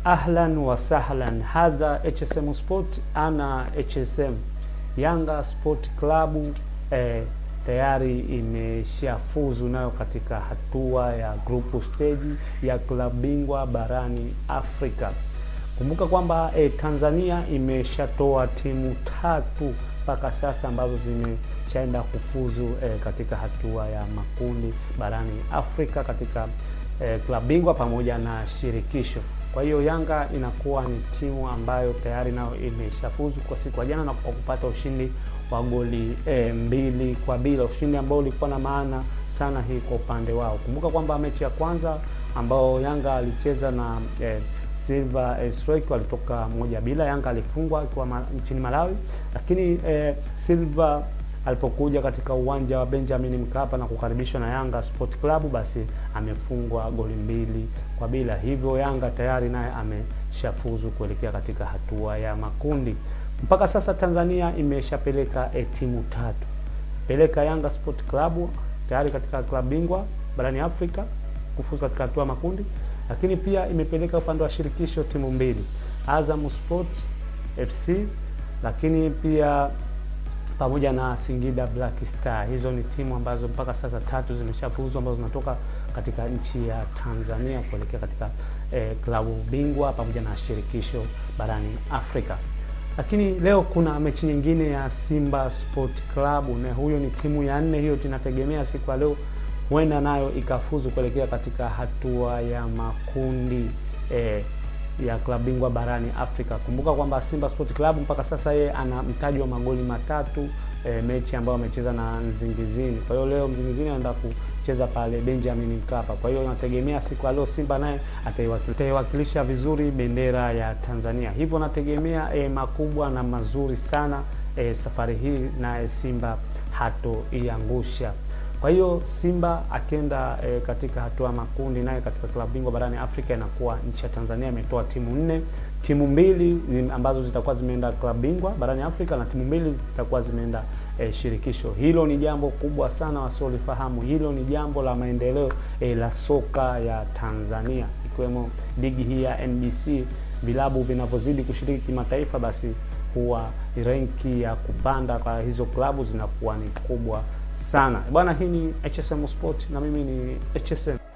Ahlan wa sahlan, hadha HSM Sport, ana HSM. Yanga Sport Club tayari imeshafuzu nayo katika hatua ya group stage ya klabu bingwa barani Afrika. Kumbuka kwamba Tanzania imeshatoa timu 3 mpaka sasa ambazo zimeshaenda kufuzu katika hatua ya makundi barani Afrika katika klabu bingwa pamoja na shirikisho. Kwa hiyo Yanga inakuwa ni timu ambayo tayari nayo imeshafuzu kwa siku ya jana na kwa kupata ushindi wa goli 2-0, ushindi ambao ulikuwa na maana sana hii kwa upande wao. Kumbuka kwamba mechi ya kwanza ambao Yanga alicheza na Silver Strike walitoka 1-0, Yanga alifungwa akiwa nchini Malawi, lakini Silver alipokuja katika uwanja wa Benjamin Mkapa na kukaribishwa na Yanga Sport Club, basi amefungwa goli 2-0. Hivyo Yanga tayari naye ameshafuzu kuelekea katika hatua ya makundi. Mpaka sasa Tanzania imeshapeleka timu 3. Peleka Yanga Sport Club tayari katika klabu bingwa barani Afrika kufuzu katika hatua makundi, lakini pia imepeleka upande wa shirikisho timu 2, Azam Sport FC, lakini pia pamoja na Singida Black Star. Hizo ni timu ambazo mpaka sasa 3 zimeshafuzu ambazo zinatoka katika nchi ya Tanzania kuelekea katika klabu bingwa pamoja na shirikisho barani Afrika. Lakini leo kuna mechi nyingine ya Simba Sport Club, na huyo ni timu ya 4. Hiyo tunategemea siku ya leo huenda nayo ikafuzu kuelekea katika hatua ya makundi ya klabu bingwa barani Afrika. Kumbuka kwamba Simba Sport Club mpaka sasa yeye ana mtaji wa magoli 3 mechi ambayo amecheza na Nsingizini. Kwa hiyo leo Nsingizini anaenda kucheza pale Benjamin Mkapa. Kwa hiyo nategemea siku ya leo Simba naye ataiwakilisha vizuri bendera ya Tanzania. Hivyo nategemea makubwa na mazuri sana safari hii, na Simba hatoiangusha. Kwa hiyo Simba akienda katika hatua makundi naye katika klabu bingwa barani Afrika, inakuwa nchi ya Tanzania imetoa timu 4, timu 2 ambazo zitakuwa zimeenda klabu bingwa barani Afrika na timu 2 zitakuwa zimeenda shirikisho. Hilo ni jambo kubwa sana wasiolifahamu. Hilo ni jambo la maendeleo la soka ya Tanzania, ikiwemo ligi hii ya NBC. Vilabu vinavyozidi kushiriki kimataifa, basi huwa renki ya kupanda kwa hizo klabu zinakuwa ni kubwa sana. Bwana, hii ni HSM Sport na mimi ni HSM.